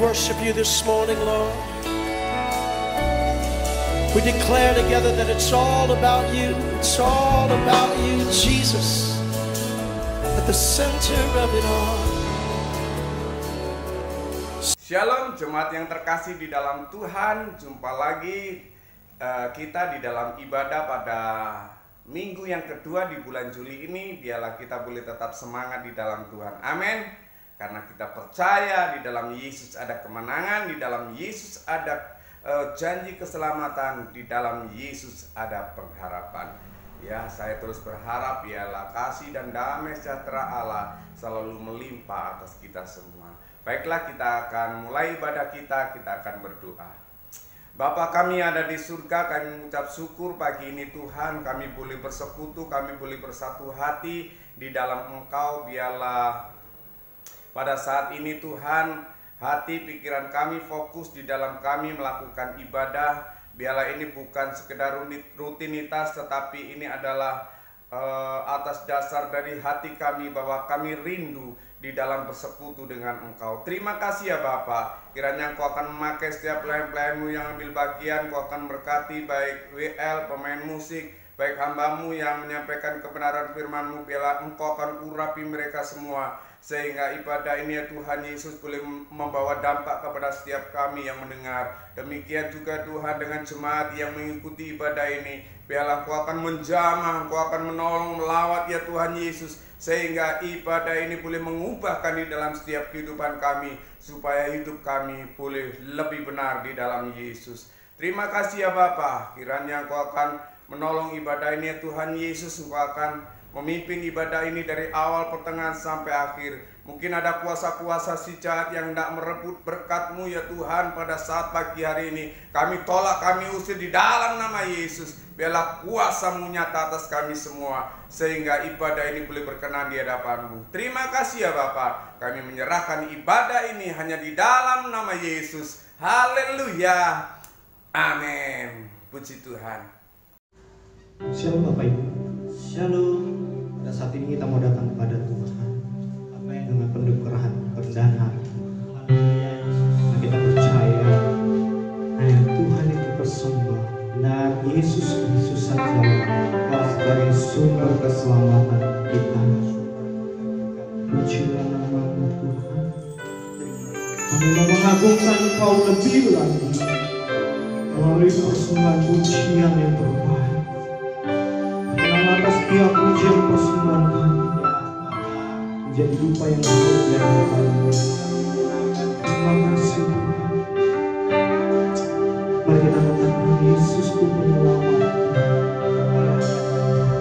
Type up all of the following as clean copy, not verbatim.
worship you this morning, Lord. We declare together that it's all about you. It's all about you, Jesus, at the center of it all. Shalom jemaat yang terkasih di dalam Tuhan. Jumpa lagi kita di dalam ibadah pada minggu yang kedua di bulan Juli ini. Biarlah kita boleh tetap semangat di dalam Tuhan. Amin. Karena kita percaya di dalam Yesus ada kemenangan, di dalam Yesus ada janji keselamatan, di dalam Yesus ada pengharapan. Ya, saya terus berharap biarlah kasih dan damai sejahtera Allah selalu melimpah atas kita semua. Baiklah, kita akan mulai ibadah kita akan berdoa. Bapa kami ada di surga, kami mengucap syukur pagi ini Tuhan, kami boleh bersekutu, kami boleh bersatu hati di dalam Engkau. Biarlah pada saat ini Tuhan, hati pikiran kami fokus di dalam kami melakukan ibadah. Biarlah ini bukan sekedar rutinitas, tetapi ini adalah atas dasar dari hati kami bahwa kami rindu di dalam bersekutu dengan Engkau. Terima kasih ya Bapa. Kiranya Engkau akan memakai setiap pelayan-pelayan-Mu yang ambil bagian. Engkau akan berkati baik WL, pemain musik, baik hamba-Mu yang menyampaikan kebenaran firman-Mu. Biarlah Engkau akan urapi mereka semua, sehingga ibadah ini ya Tuhan Yesus boleh membawa dampak kepada setiap kami yang mendengar. Demikian juga Tuhan dengan jemaat yang mengikuti ibadah ini. Biarlah Engkau akan menjamah, Engkau akan menolong, melawat ya Tuhan Yesus, sehingga ibadah ini boleh mengubahkan di dalam setiap kehidupan kami, supaya hidup kami boleh lebih benar di dalam Yesus. Terima kasih ya Bapa. Kiranya Engkau akan menolong ibadah ini ya Tuhan Yesus. Engkau akan memimpin ibadah ini dari awal, pertengahan, sampai akhir. Mungkin ada kuasa-kuasa si jahat yang hendak merebut berkat-Mu ya Tuhan pada saat pagi hari ini. Kami tolak, kami usir di dalam nama Yesus. Biarlah kuasa-Mu nyata atas kami semua, sehingga ibadah ini boleh berkenan di hadapan-Mu. Terima kasih ya Bapa. Kami menyerahkan ibadah ini hanya di dalam nama Yesus. Haleluya. Amin. Puji Tuhan. Shalom Bapak Ibu. Shalom. Pada saat ini kita mau datang kepada Tuhan. Apa yang dengan penuh kerendahan hati. Karena kita percaya hanya Tuhan yang kita sembah. Benar, Yesus Kristus saja sebagai sumber keselamatan kita. Pujilah nama-Mu Tuhan. Kami mau mengagungkan Engkau lebih lagi melalui persembahan pujian yang terbaik. Atas setiap pujian persembahan kami menjadi dupa yang baik di hadapan-Mu. Terima kasih Tuhan. Mari kita katakan Yesusku penyelamat. Terima kasih Tuhan.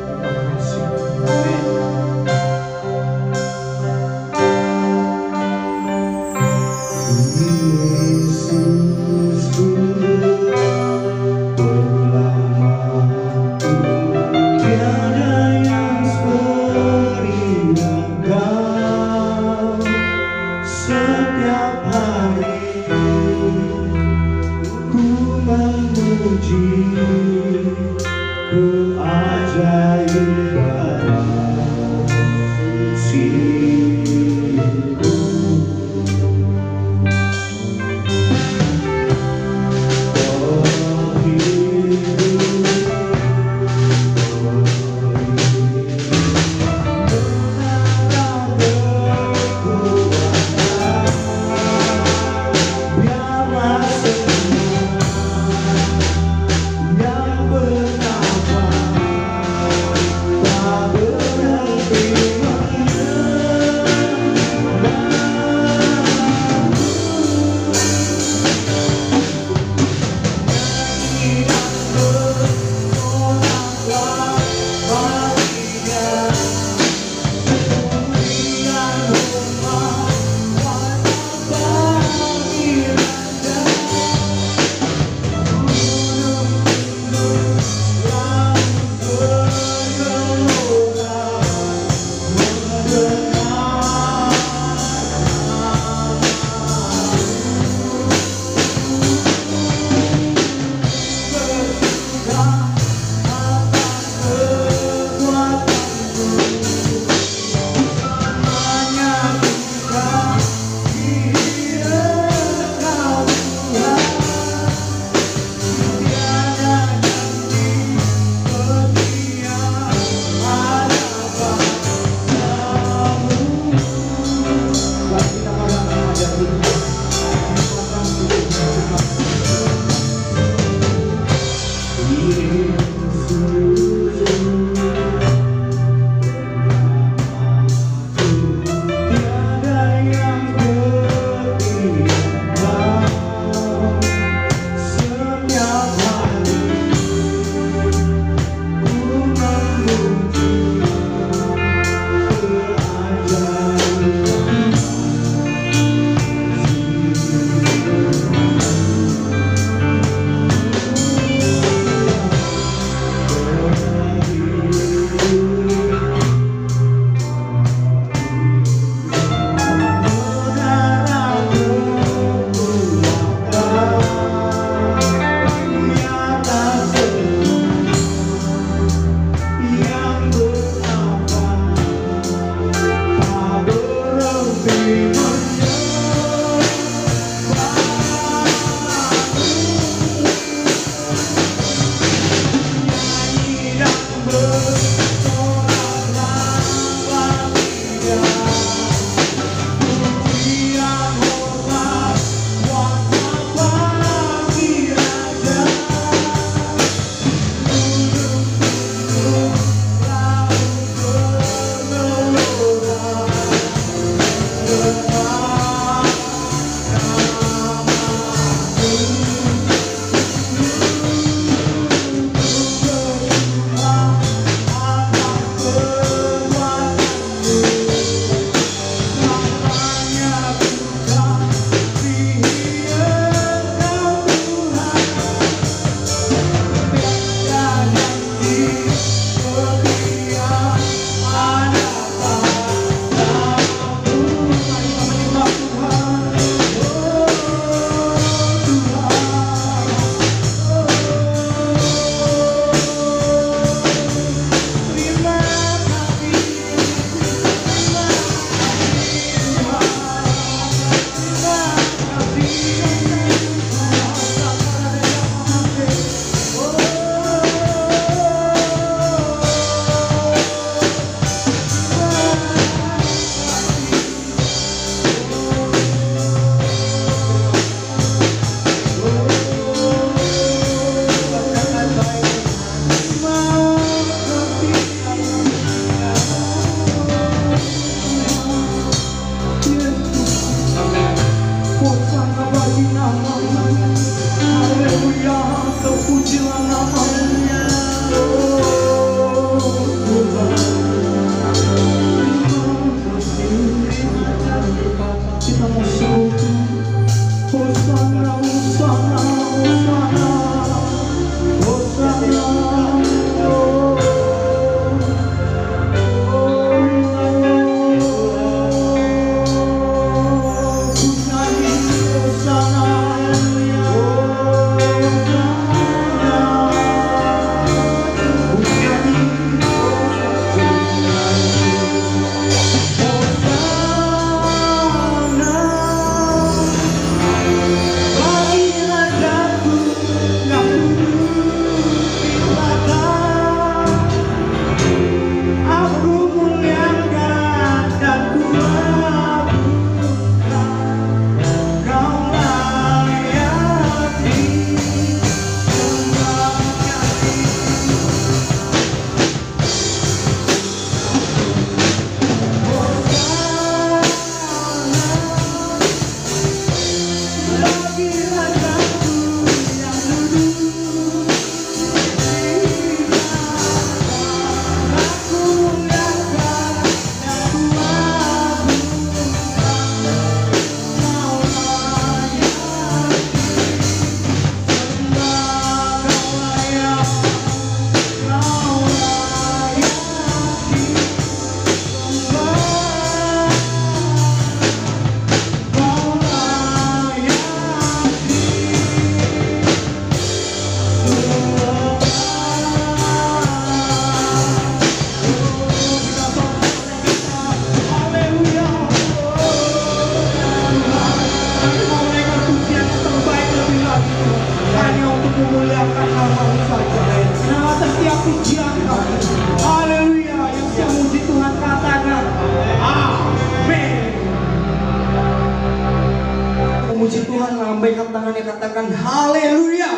tangannya, katakan haleluya.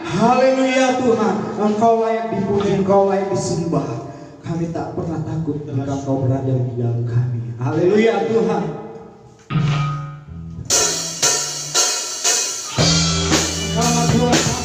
Haleluya Tuhan, Engkau layak dipuji, Engkau layak disembah. Kami tak pernah takut ketika Engkau berada di dalam kami. Haleluya Tuhan. Selamat Tuhan.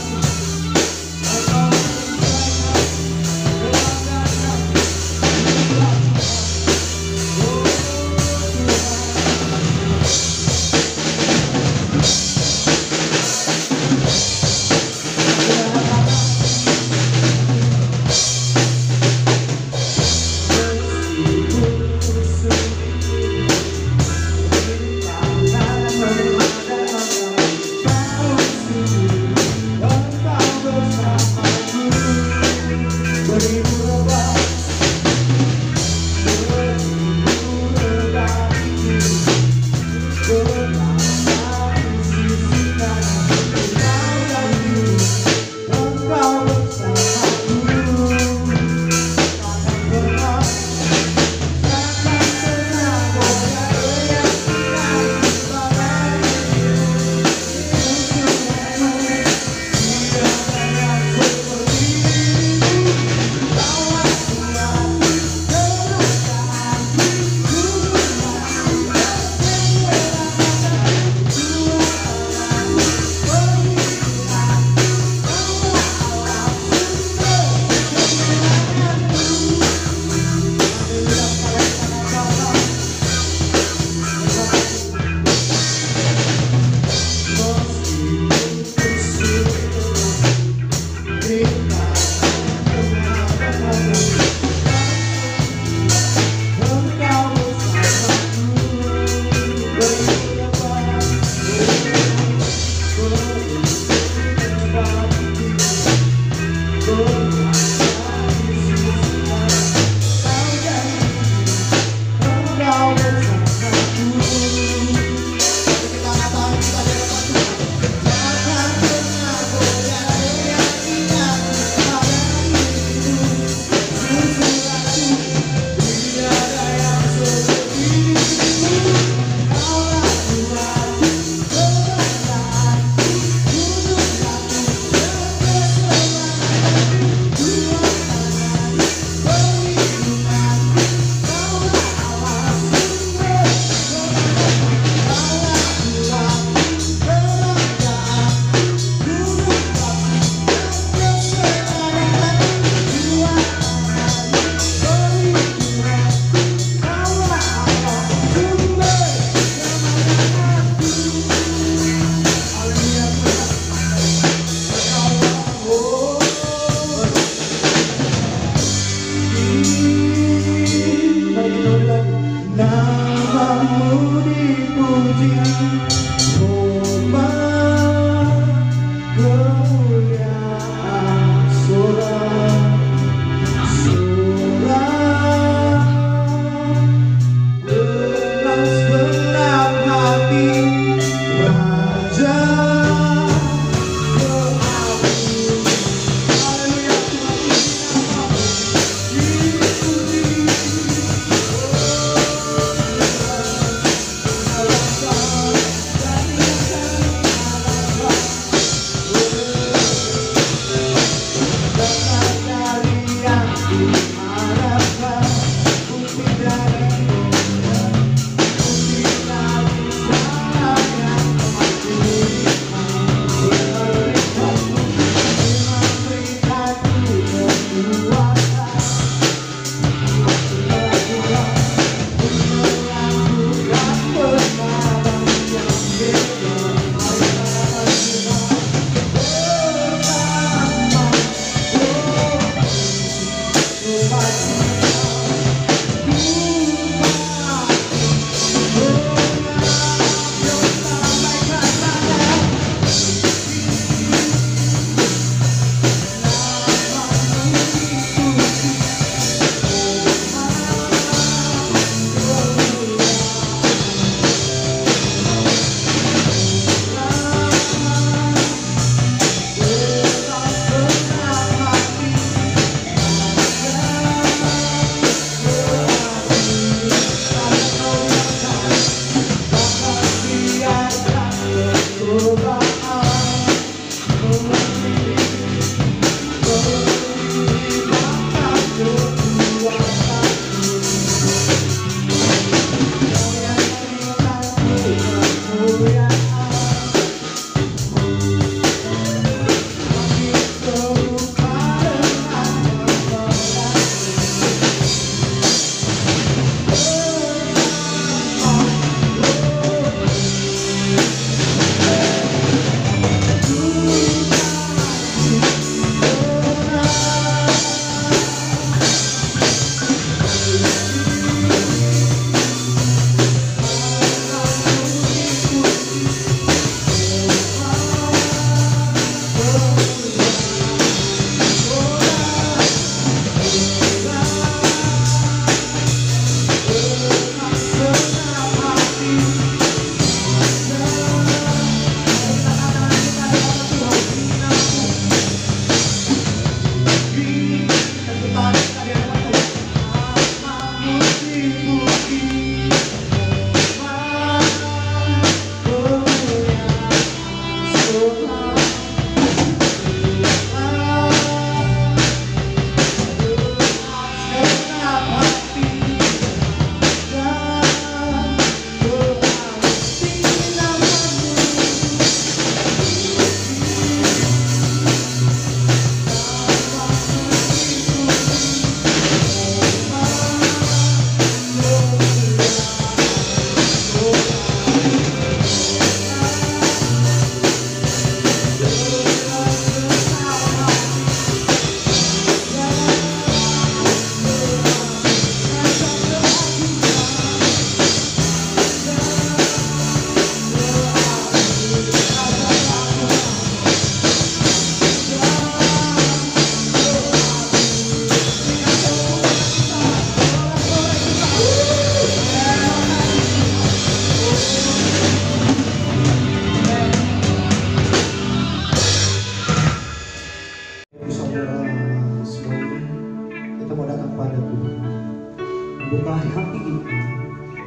membuka hati kita,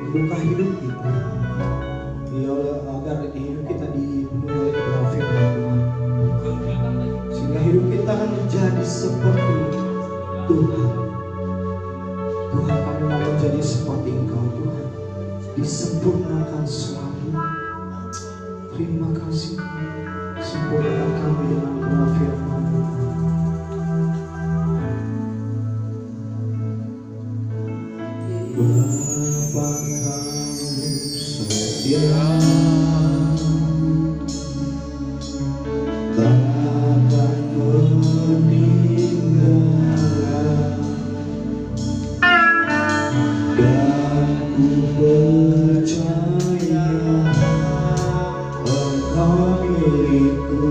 membuka hidup kita, ya Allah, agar hidup kita dipenuhi oleh kebenaran firman Tuhan, sehingga hidup kita akan menjadi seperti Tuhan. Tuhan, kami mau menjadi seperti Engkau Tuhan, disempurnakan selalu. Terima kasih, sempurnakan kami dengan kebenaran firman Tuhan. Bapa Kau setia, takkan meninggalkan, dan ku percaya Engkau milikku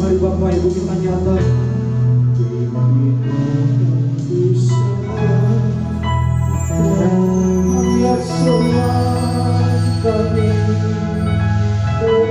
Mari Bapak Ibu kita nyatakan lihat semua kami, oh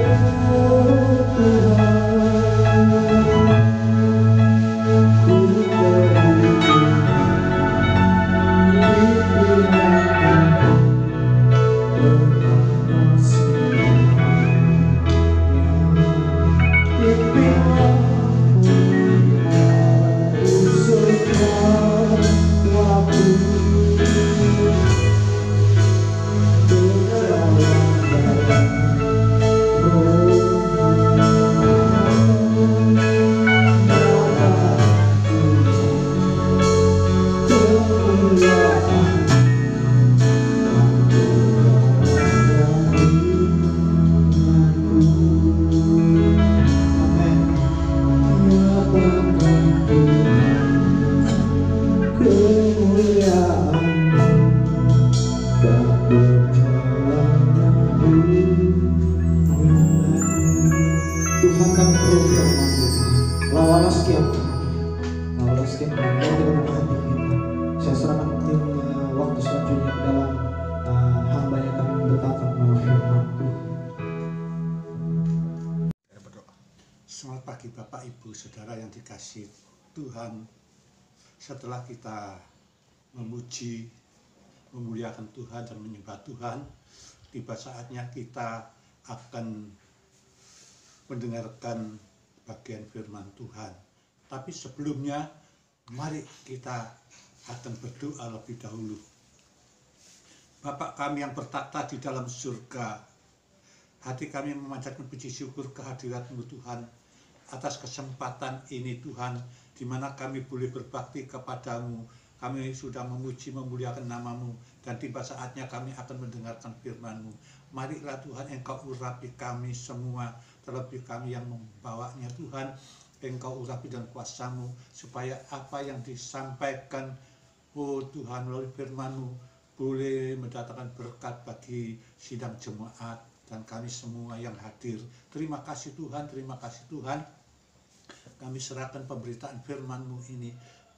Tuhan, ku saya serahkan waktu selanjutnya dalam hamba yang kami berkata firman Tuhan. Selamat pagi Bapak Ibu Saudara yang dikasihi Tuhan. Setelah kita memuji, memuliakan Tuhan dan menyembah Tuhan, tiba saatnya kita akan mendengarkan bagian firman Tuhan. Tapi sebelumnya, mari kita akan berdoa lebih dahulu. Bapak kami yang bertata di dalam surga, hati kami memanjatkan puji syukur kehadirat-Mu Tuhan, atas kesempatan ini Tuhan, di mana kami boleh berbakti kepadamu. Kami sudah memuji, memuliakan nama-Mu, dan tiba saatnya kami akan mendengarkan firman-Mu. Marilah Tuhan Engkau urapi kami semua, terlebih kami yang membawanya Tuhan. Engkau urapi dan kuasa-Mu, supaya apa yang disampaikan, oh Tuhan, melalui firman-Mu, boleh mendatangkan berkat bagi sidang jemaat dan kami semua yang hadir. Terima kasih Tuhan, terima kasih Tuhan. Kami serahkan pemberitaan firman-Mu ini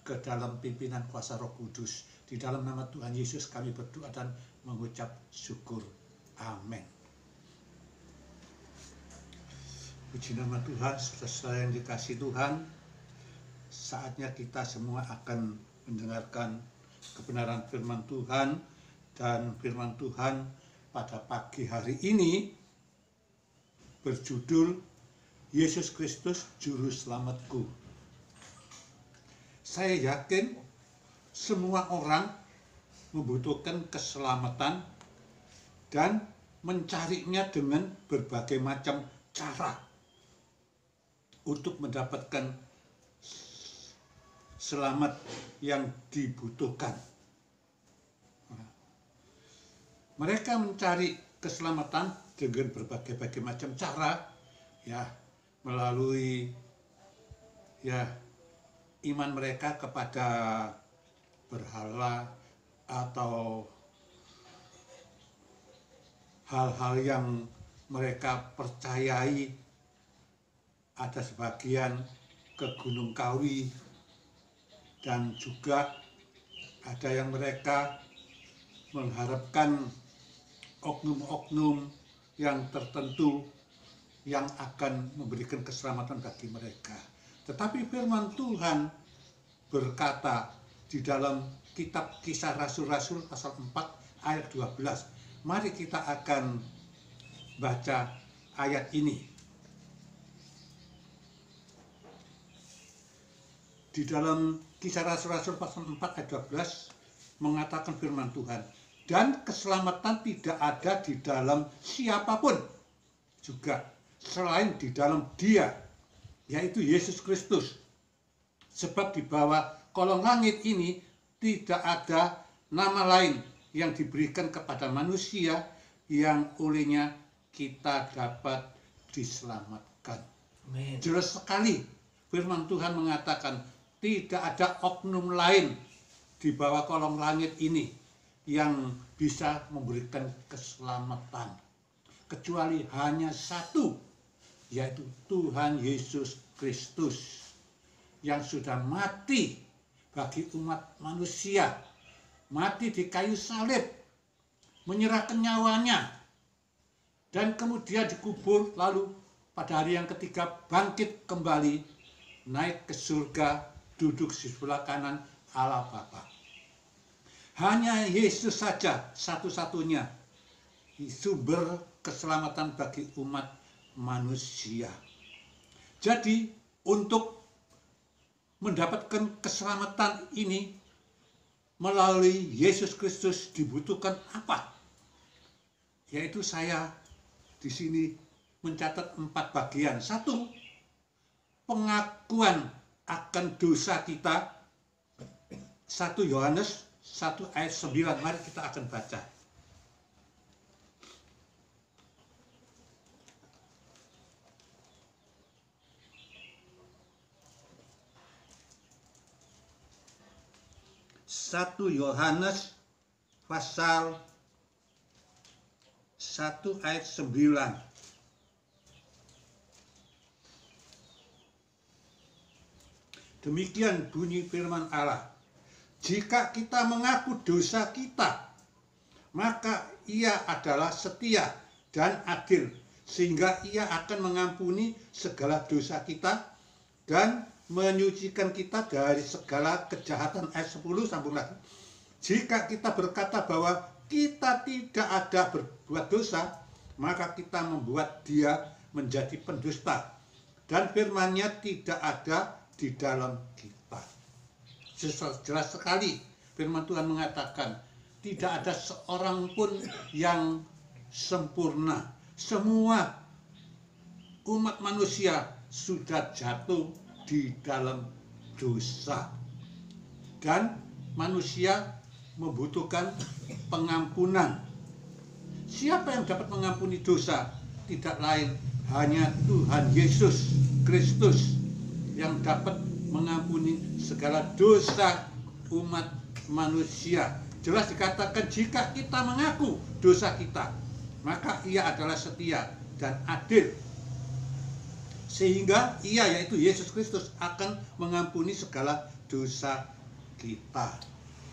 ke dalam pimpinan kuasa Roh Kudus. Di dalam nama Tuhan Yesus kami berdoa dan mengucap syukur. Amin. Puji nama Tuhan, saudara yang dikasihi Tuhan. Saatnya kita semua akan mendengarkan kebenaran firman Tuhan. Dan firman Tuhan pada pagi hari ini berjudul Yesus Kristus Juru Selamatku. Saya yakin semua orang membutuhkan keselamatan dan mencarinya dengan berbagai macam cara untuk mendapatkan selamat yang dibutuhkan. Mereka mencari keselamatan dengan berbagai macam cara, ya, melalui ya iman mereka kepada berhala atau hal-hal yang mereka percayai. Ada sebagian ke Gunung Kawi, dan juga ada yang mereka mengharapkan oknum-oknum yang tertentu yang akan memberikan keselamatan bagi mereka. Tetapi firman Tuhan berkata di dalam kitab Kisah Rasul-Rasul pasal 4 ayat 12. Mari kita akan baca ayat ini. Di dalam Kisah Rasul-Rasul pasal 4 ayat 12 mengatakan firman Tuhan, dan keselamatan tidak ada di dalam siapapun juga selain di dalam Dia, yaitu Yesus Kristus. Sebab di bawah kolong langit ini tidak ada nama lain yang diberikan kepada manusia yang olehnya kita dapat diselamatkan. Amin. Jelas sekali firman Tuhan mengatakan tidak ada oknum lain di bawah kolong langit ini yang bisa memberikan keselamatan, kecuali hanya satu, yaitu Tuhan Yesus Kristus yang sudah mati bagi umat manusia, mati di kayu salib, menyerahkan nyawanya, dan kemudian dikubur, lalu pada hari yang ketiga bangkit kembali, naik ke surga, duduk di sebelah kanan Allah Bapa. Hanya Yesus saja satu-satunya sumber keselamatan bagi umat manusia. Jadi untuk mendapatkan keselamatan ini melalui Yesus Kristus dibutuhkan apa? Yaitu saya di sini mencatat 4 bagian. 1, pengakuan akan dosa kita. 1 Yohanes 1 ayat 9. Mari kita akan baca. Satu Yohanes pasal 1 ayat 9. Demikian bunyi firman Allah. Jika kita mengaku dosa kita, maka Ia adalah setia dan adil, sehingga Ia akan mengampuni segala dosa kita dan menyucikan kita dari segala kejahatan. Ayat 10 sambung lagi. Jika kita berkata bahwa kita tidak ada berbuat dosa, maka kita membuat Dia menjadi pendusta, dan firman-Nya tidak ada di dalam kita. Jelas sekali firman Tuhan mengatakan tidak ada seorang pun yang sempurna. Semua umat manusia sudah jatuh di dalam dosa, dan manusia membutuhkan pengampunan. Siapa yang dapat mengampuni dosa? Tidak lain hanya Tuhan Yesus Kristus yang dapat mengampuni segala dosa umat manusia. Jelas dikatakan jika kita mengaku dosa kita, maka Ia adalah setia dan adil, sehingga Ia, yaitu Yesus Kristus, akan mengampuni segala dosa kita.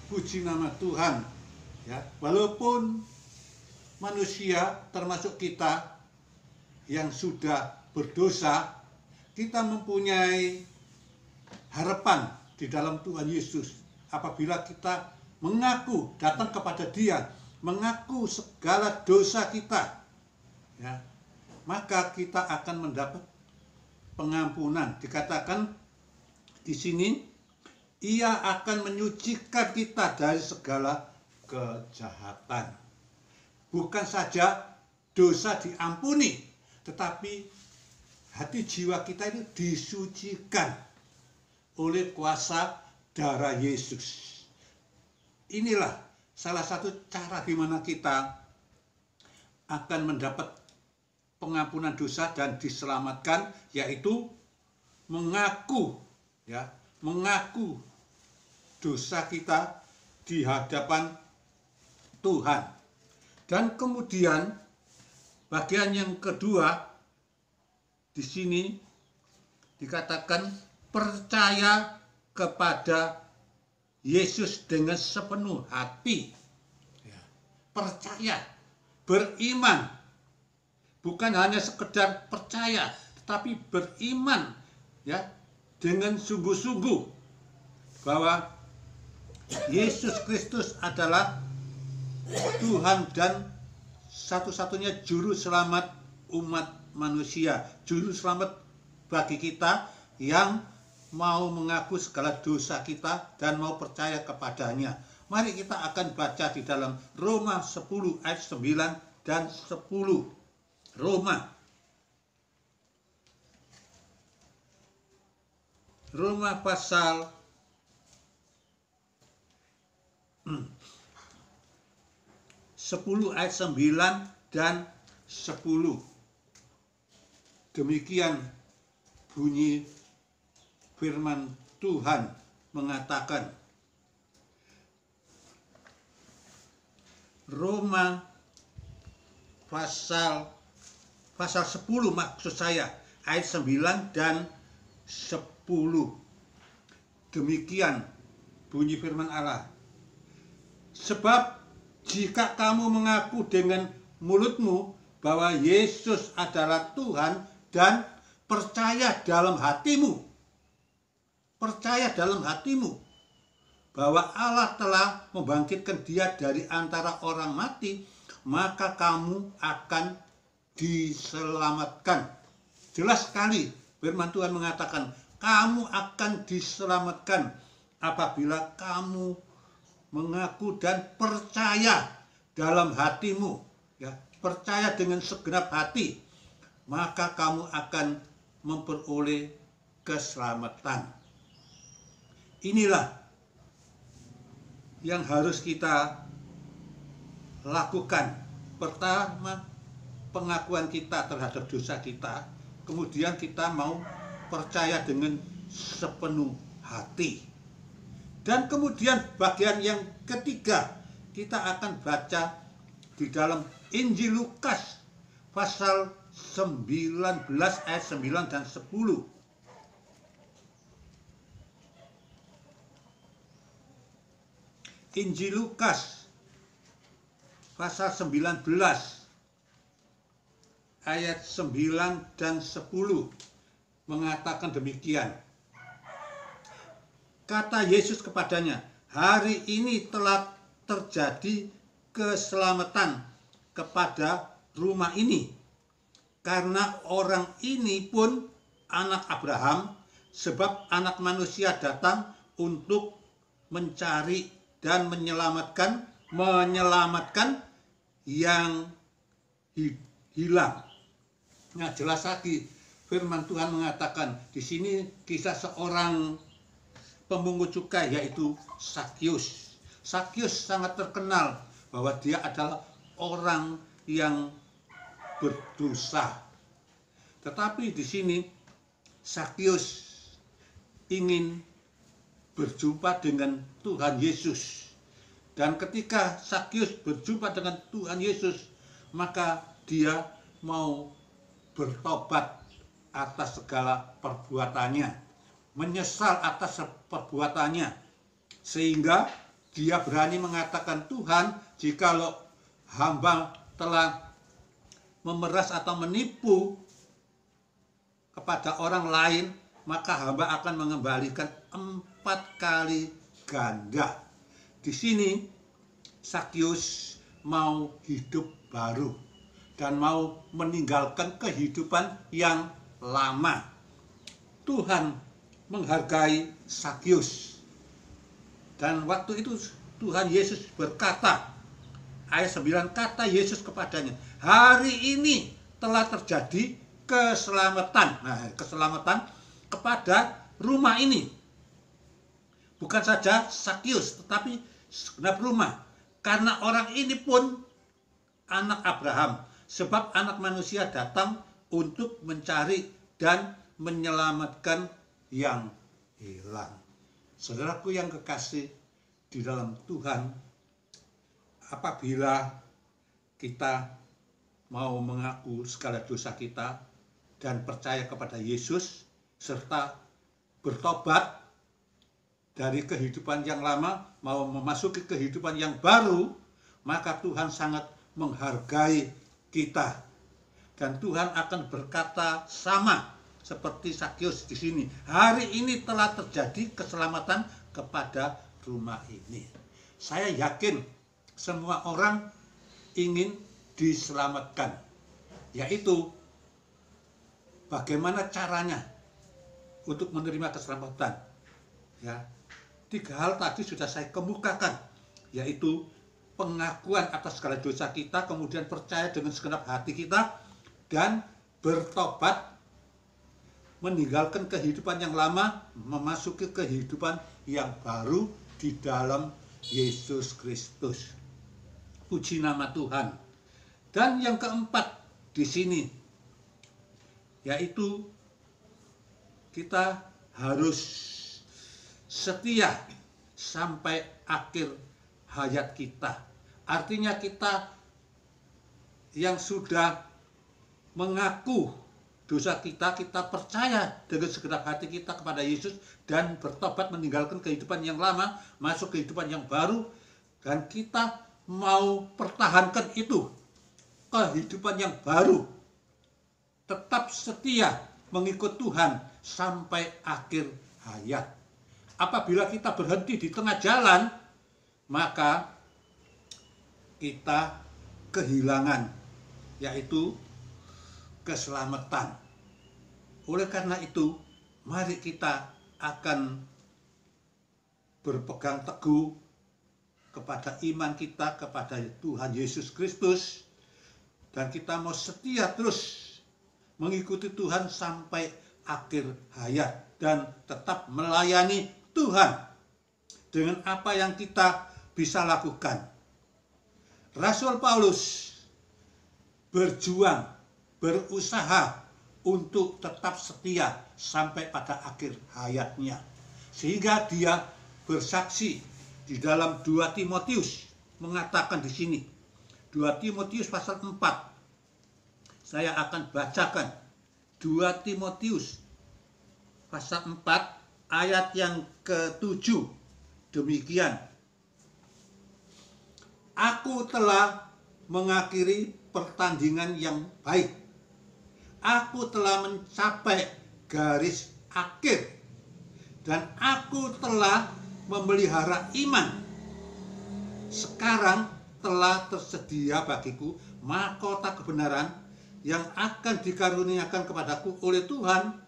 Puji nama Tuhan. Ya, walaupun manusia termasuk kita yang sudah berdosa, kita mempunyai harapan di dalam Tuhan Yesus. Apabila kita mengaku, datang kepada Dia, mengaku segala dosa kita, ya, maka kita akan mendapat pengampunan. Dikatakan di sini, Ia akan menyucikan kita dari segala kejahatan. Bukan saja dosa diampuni, tetapi hati jiwa kita itu disucikan oleh kuasa darah Yesus. Inilah salah satu cara di mana kita akan mendapat pengampunan dosa dan diselamatkan, yaitu mengaku dosa kita di hadapan Tuhan. Dan kemudian bagian yang kedua di sini dikatakan percaya kepada Yesus dengan sepenuh hati. Percaya, beriman. Bukan hanya sekedar percaya, tetapi beriman dengan sungguh-sungguh bahwa Yesus Kristus adalah Tuhan dan satu-satunya juru selamat umat manusia, juru selamat bagi kita yang mau mengaku segala dosa kita dan mau percaya kepadanya. Mari kita akan baca di dalam Roma 10 ayat 9 dan 10. Roma pasal 10 ayat 9 dan 10. Demikian bunyi firman Tuhan mengatakan, Roma pasal 10 maksud saya, ayat 9 dan 10. Demikian bunyi firman Allah. Sebab jika kamu mengaku dengan mulutmu bahwa Yesus adalah Tuhan dan percaya dalam hatimu bahwa Allah telah membangkitkan dia dari antara orang mati, maka kamu akan diselamatkan. Jelas sekali firman Tuhan mengatakan, kamu akan diselamatkan apabila kamu mengaku dan percaya dalam hatimu, percaya dengan segenap hati, maka kamu akan memperoleh keselamatan. Inilah yang harus kita lakukan. Pertama, pengakuan kita terhadap dosa kita, kemudian kita mau percaya dengan sepenuh hati. Dan kemudian bagian yang ketiga, kita akan baca di dalam Injil Lukas pasal 19 ayat 9 dan 10. Injil Lukas pasal 19 ayat 9 dan 10 mengatakan demikian. Kata Yesus kepadanya, hari ini telah terjadi keselamatan kepada rumah ini, karena orang ini pun anak Abraham, sebab Anak Manusia datang untuk mencari dan menyelamatkan yang hilang. Nah, jelas lagi firman Tuhan mengatakan di sini kisah seorang pemungut cukai, yaitu Sakyus. Sakyus sangat terkenal bahwa dia adalah orang yang berdosa. Tetapi di sini Sakyus ingin berjumpa dengan Tuhan Yesus. Dan ketika Sakyus berjumpa dengan Tuhan Yesus, maka dia mau bertobat atas segala perbuatannya, menyesal atas perbuatannya, sehingga dia berani mengatakan, Tuhan, jikalau hamba telah memeras atau menipu kepada orang lain, maka hamba akan mengembalikan 4 kali ganda. Di sini Sakyus mau hidup baru dan mau meninggalkan kehidupan yang lama. Tuhan menghargai Sakyus. Dan waktu itu Tuhan Yesus berkata, ayat 9, kata Yesus kepadanya, hari ini telah terjadi keselamatan. Nah, keselamatan kepada rumah ini. Bukan saja Sakius, tetapi segenap rumah. Karena orang ini pun anak Abraham. Sebab anak manusia datang untuk mencari dan menyelamatkan yang hilang. Saudaraku yang kekasih di dalam Tuhan, apabila kita mau mengaku segala dosa kita dan percaya kepada Yesus serta bertobat dari kehidupan yang lama mau memasuki kehidupan yang baru, maka Tuhan sangat menghargai kita dan Tuhan akan berkata sama seperti Sakius di sini. Hari ini telah terjadi keselamatan kepada rumah ini. Saya yakin semua orang ingin diselamatkan, yaitu bagaimana caranya untuk menerima keselamatan. Ya, 3 hal tadi sudah saya kemukakan, yaitu pengakuan atas segala dosa kita, kemudian percaya dengan segenap hati kita, dan bertobat, meninggalkan kehidupan yang lama, memasuki kehidupan yang baru di dalam Yesus Kristus. Puji nama Tuhan. Dan yang keempat di sini, yaitu kita harus setia sampai akhir hayat kita. Artinya kita yang sudah mengaku dosa kita, kita percaya dengan segenap hati kita kepada Yesus dan bertobat meninggalkan kehidupan yang lama, masuk kehidupan yang baru, dan kita mau pertahankan itu, kehidupan yang baru, tetap setia mengikut Tuhan sampai akhir hayat. Apabila kita berhenti di tengah jalan, maka kita kehilangan, yaitu keselamatan. Oleh karena itu, mari kita akan berpegang teguh kepada iman kita kepada Tuhan Yesus Kristus, dan kita mau setia terus mengikuti Tuhan sampai akhir hayat dan tetap melayani Tuhan dengan apa yang kita bisa lakukan. Rasul Paulus berjuang, berusaha untuk tetap setia sampai pada akhir hayatnya, sehingga dia bersaksi di dalam 2 Timotius mengatakan di sini, 2 Timotius pasal 4. Saya akan bacakan 2 Timotius pasal 4 ayat yang ke-7. Demikian. Aku telah mengakhiri pertandingan yang baik. Aku telah mencapai garis akhir. Dan aku telah memelihara iman. Sekarang telah tersedia bagiku mahkota kebenaran yang akan dikaruniakan kepadaku oleh Tuhan,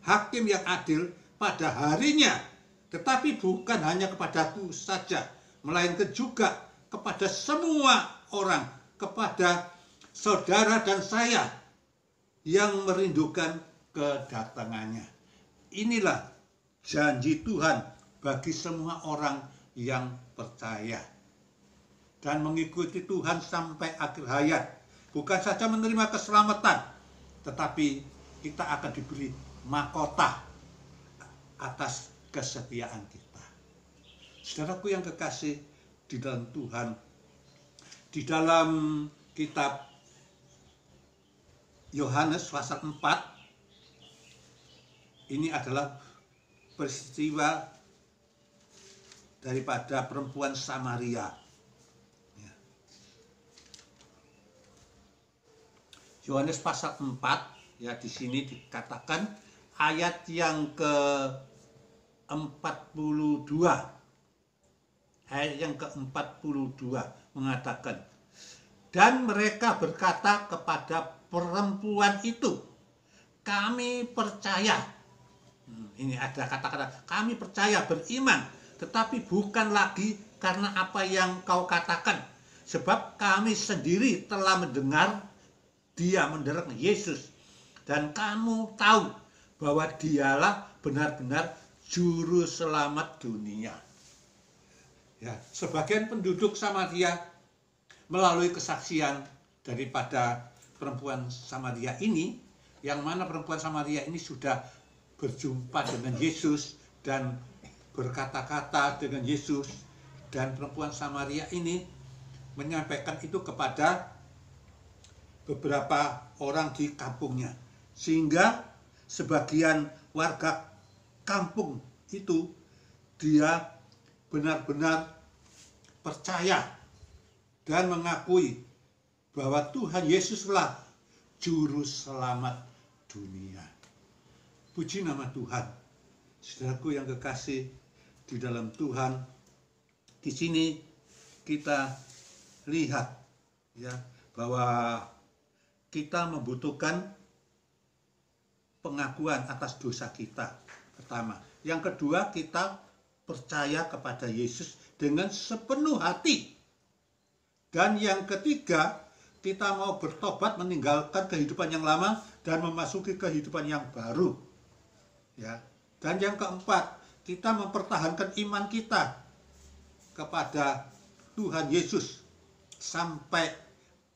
hakim yang adil pada harinya. Tetapi bukan hanya kepadaku saja, melainkan juga kepada semua orang, kepada saudara dan saya yang merindukan kedatangannya. Inilah janji Tuhan bagi semua orang yang percaya dan mengikuti Tuhan sampai akhir hayat. Bukan saja menerima keselamatan, tetapi kita akan diberi mahkota atas kesetiaan kita. Saudaraku yang kekasih di dalam Tuhan, di dalam kitab Yohanes pasal 4, ini adalah peristiwa daripada perempuan Samaria. Yohanes pasal 4, ya, di sini dikatakan ayat yang ke-42. Ayat yang ke-42 mengatakan, dan mereka berkata kepada perempuan itu, kami percaya. Ini ada kata-kata, kami percaya, beriman, tetapi bukan lagi karena apa yang kau katakan, sebab kami sendiri telah mendengar dia menderek Yesus dan kamu tahu bahwa dialah benar-benar juru selamat dunia. Ya, sebagian penduduk Samaria melalui kesaksian daripada perempuan Samaria ini, yang mana perempuan Samaria ini sudah berjumpa dengan Yesus dan berkata-kata dengan Yesus, dan perempuan Samaria ini menyampaikan itu kepada beberapa orang di kampungnya, sehingga sebagian warga kampung itu dia benar-benar percaya dan mengakui bahwa Tuhan Yesuslah juru selamat dunia. Puji nama Tuhan. Saudaraku yang kekasih di dalam Tuhan, di sini kita lihat ya bahwa kita membutuhkan pengakuan atas dosa kita pertama. Yang kedua, kita percaya kepada Yesus dengan sepenuh hati. Dan yang ketiga, kita mau bertobat, meninggalkan kehidupan yang lama dan memasuki kehidupan yang baru. Ya. Dan yang keempat, kita mempertahankan iman kita kepada Tuhan Yesus sampai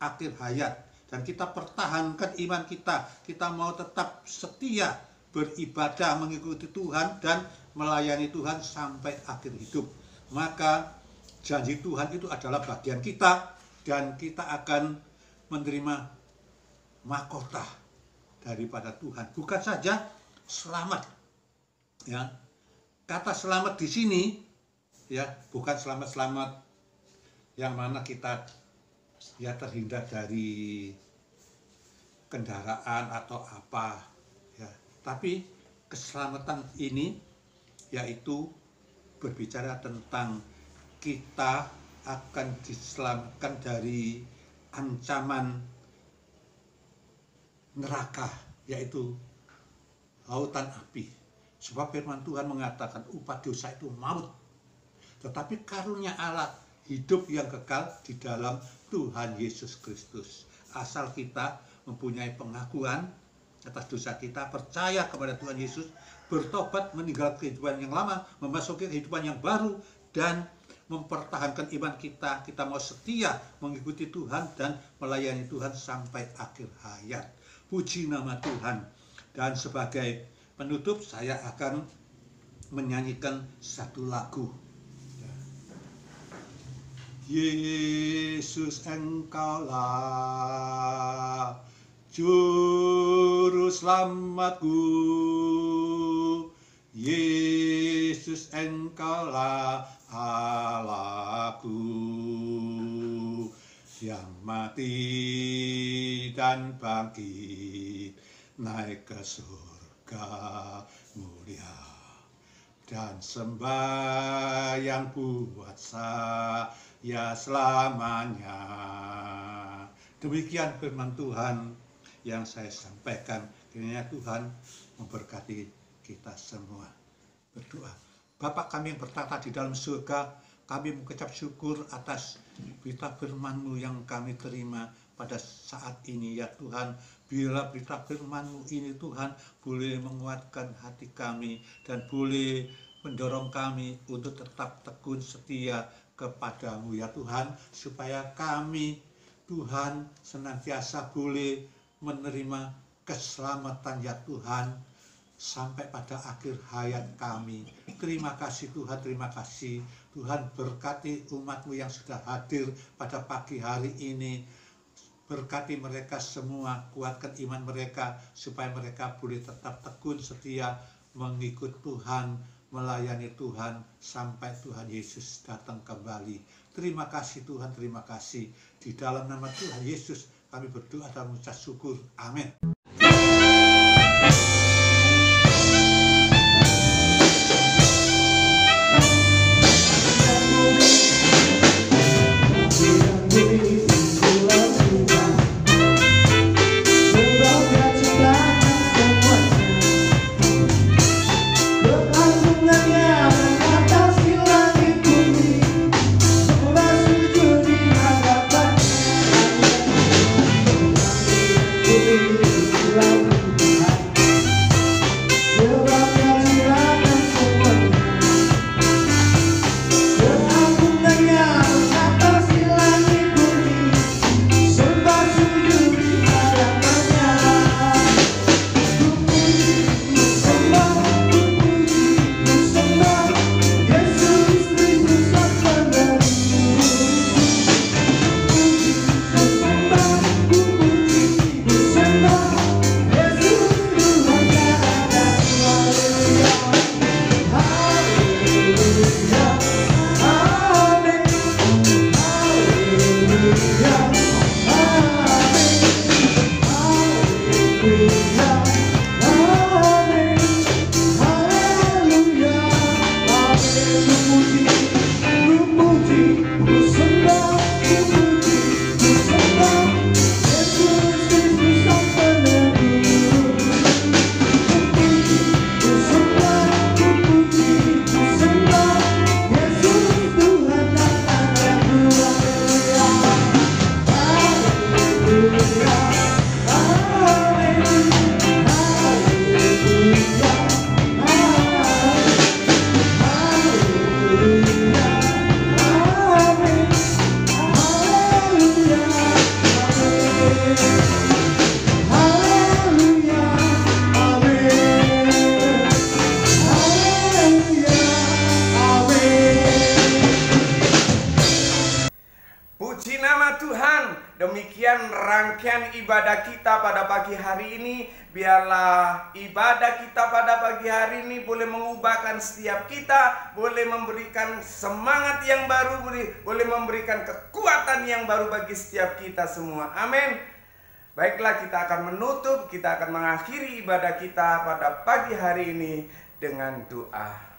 akhir hayat. Dan kita pertahankan iman kita. Kita mau tetap setia beribadah, mengikuti Tuhan dan melayani Tuhan sampai akhir hidup. Maka janji Tuhan itu adalah bagian kita, dan kita akan menerima mahkota daripada Tuhan. Bukan saja selamat, ya. Kata selamat di sini, ya, bukan selamat-selamat yang mana kita ya terhindar dari kendaraan atau apa, ya. Tapi keselamatan ini yaitu berbicara tentang kita akan diselamatkan dari ancaman neraka, yaitu lautan api. Sebab firman Tuhan mengatakan upah dosa itu maut, tetapi karunia Allah hidup yang kekal di dalam Tuhan Yesus Kristus. Asal kita mempunyai pengakuan atas dosa kita, percaya kepada Tuhan Yesus, bertobat, meninggalkan kehidupan yang lama, memasuki kehidupan yang baru, dan mempertahankan iman kita. Kita mau setia mengikuti Tuhan dan melayani Tuhan sampai akhir hayat. Puji nama Tuhan. Dan sebagai penutup, saya akan menyanyikan satu lagu. Yesus, Engkaulah juru selamatku. Yesus, Engkaulah Allahku, yang mati dan bangkit, naik ke surga mulia, dan sembahyang buat saya selamanya. Demikian firman Tuhan yang saya sampaikan. Kiranya Tuhan memberkati kita semua. Berdoa. Bapa kami yang bertata di dalam surga, kami mengucap syukur atas berita firman-Mu yang kami terima pada saat ini ya Tuhan. Bila berita firman-Mu ini Tuhan boleh menguatkan hati kami dan boleh mendorong kami untuk tetap tekun setia kepada-Mu ya Tuhan, supaya kami Tuhan senantiasa boleh menerima keselamatan ya Tuhan sampai pada akhir hayat kami. Terima kasih Tuhan, terima kasih Tuhan. Berkati umat-Mu yang sudah hadir pada pagi hari ini. Berkati mereka semua, kuatkan iman mereka supaya mereka boleh tetap tekun setia mengikut Tuhan, melayani Tuhan sampai Tuhan Yesus datang kembali. Terima kasih Tuhan, terima kasih. Di dalam nama Tuhan Yesus kami berdoa dan mengucap syukur. Amin. Bumi demikian rangkaian ibadah kita pada pagi hari ini. Biarlah ibadah kita pada pagi hari ini boleh mengubahkan setiap kita, boleh memberikan semangat yang baru, boleh memberikan kekuatan yang baru bagi setiap kita semua. Amin. Baiklah, kita akan menutup, kita akan mengakhiri ibadah kita pada pagi hari ini dengan doa.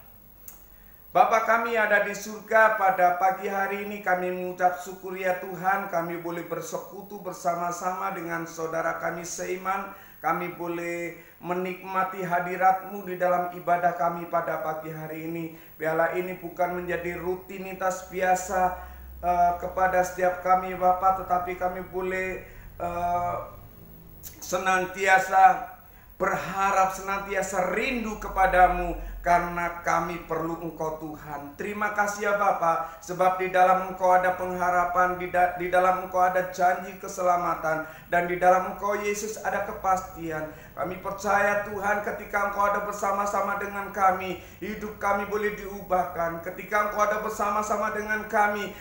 Bapa kami ada di surga, pada pagi hari ini kami mengucap syukur ya Tuhan, kami boleh bersekutu bersama-sama dengan saudara kami seiman. Kami boleh menikmati hadirat-Mu di dalam ibadah kami pada pagi hari ini. Biarlah ini bukan menjadi rutinitas biasa kepada setiap kami Bapa, tetapi kami boleh senantiasa berharap, senantiasa rindu kepadamu, karena kami perlu Engkau Tuhan. Terima kasih ya Bapa, sebab di dalam Engkau ada pengharapan, di dalam Engkau ada janji keselamatan, dan di dalam Engkau Yesus ada kepastian. Kami percaya Tuhan, ketika Engkau ada bersama-sama dengan kami, hidup kami boleh diubahkan. Ketika Engkau ada bersama-sama dengan kami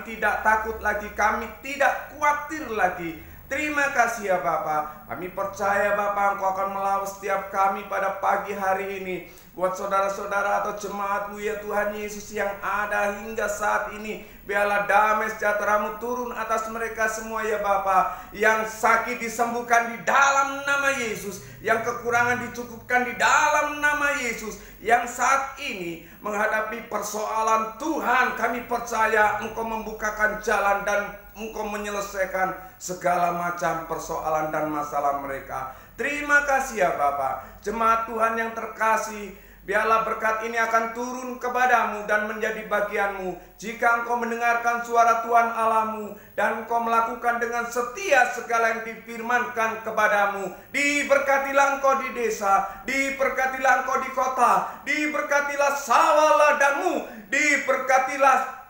tidak takut lagi, kami tidak khawatir lagi. Terima kasih ya Bapa. Kami percaya Bapa, Engkau akan melawat setiap kami pada pagi hari ini. Buat saudara-saudara atau jemaat-Mu ya Tuhan Yesus yang ada hingga saat ini, biarlah damai sejahtera-Mu turun atas mereka semua ya Bapa. Yang sakit disembuhkan di dalam nama Yesus, yang kekurangan dicukupkan di dalam nama Yesus. Yang saat ini menghadapi persoalan, Tuhan kami percaya Engkau membukakan jalan dan Engkau menyelesaikan segala macam persoalan dan masalah mereka. Terima kasih ya Bapa. Jemaat Tuhan yang terkasih, biarlah berkat ini akan turun kepadamu dan menjadi bagianmu jika engkau mendengarkan suara Tuhan Allahmu dan engkau melakukan dengan setia segala yang difirmankan kepadamu. Diberkatilah engkau di desa, diberkatilah engkau di kota, diberkatilah sawah ladangmu, diberkatilah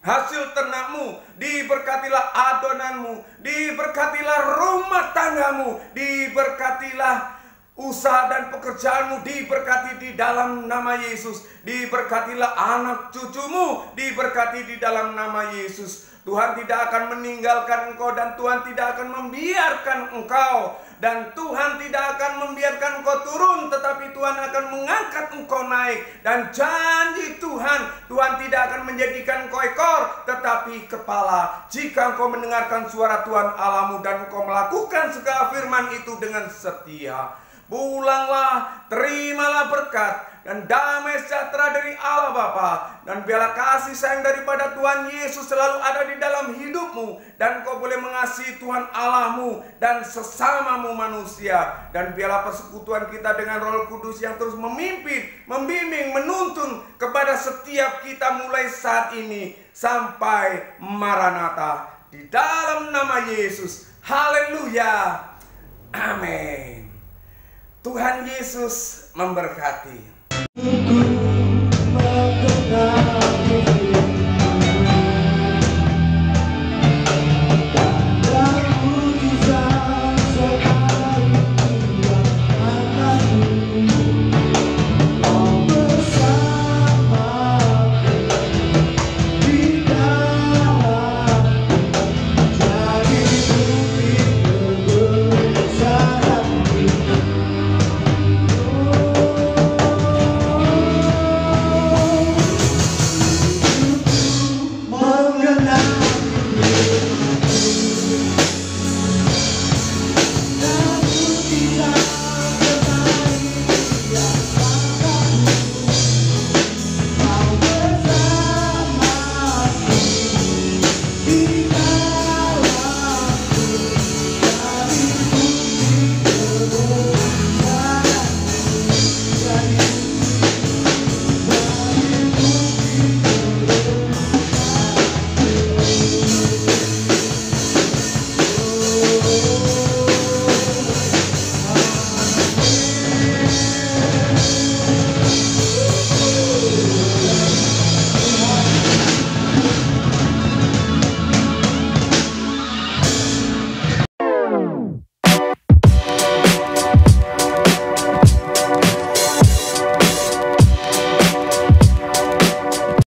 hasil ternakmu, diberkatilah adonanmu, diberkatilah rumah tanggamu, diberkatilah usaha dan pekerjaanmu, diberkati di dalam nama Yesus. Diberkatilah anak cucumu, diberkati di dalam nama Yesus. Tuhan tidak akan meninggalkan engkau, dan Tuhan tidak akan membiarkan engkau, dan Tuhan tidak akan membiarkan engkau turun, tetapi Tuhan akan mengangkat engkau naik. Dan janji Tuhan, Tuhan tidak akan menjadikan engkau ekor, tetapi kepala, jika engkau mendengarkan suara Tuhan Allahmu dan engkau melakukan segala firman itu dengan setia. Pulanglah, terimalah berkat dan damai sejahtera dari Allah Bapa, dan biarlah kasih sayang daripada Tuhan Yesus selalu ada di dalam hidupmu, dan kau boleh mengasihi Tuhan Allahmu dan sesamamu manusia. Dan biarlah persekutuan kita dengan Roh Kudus yang terus memimpin, membimbing, menuntun kepada setiap kita mulai saat ini sampai Maranatha, di dalam nama Yesus. Haleluya, amin. Tuhan Yesus memberkati.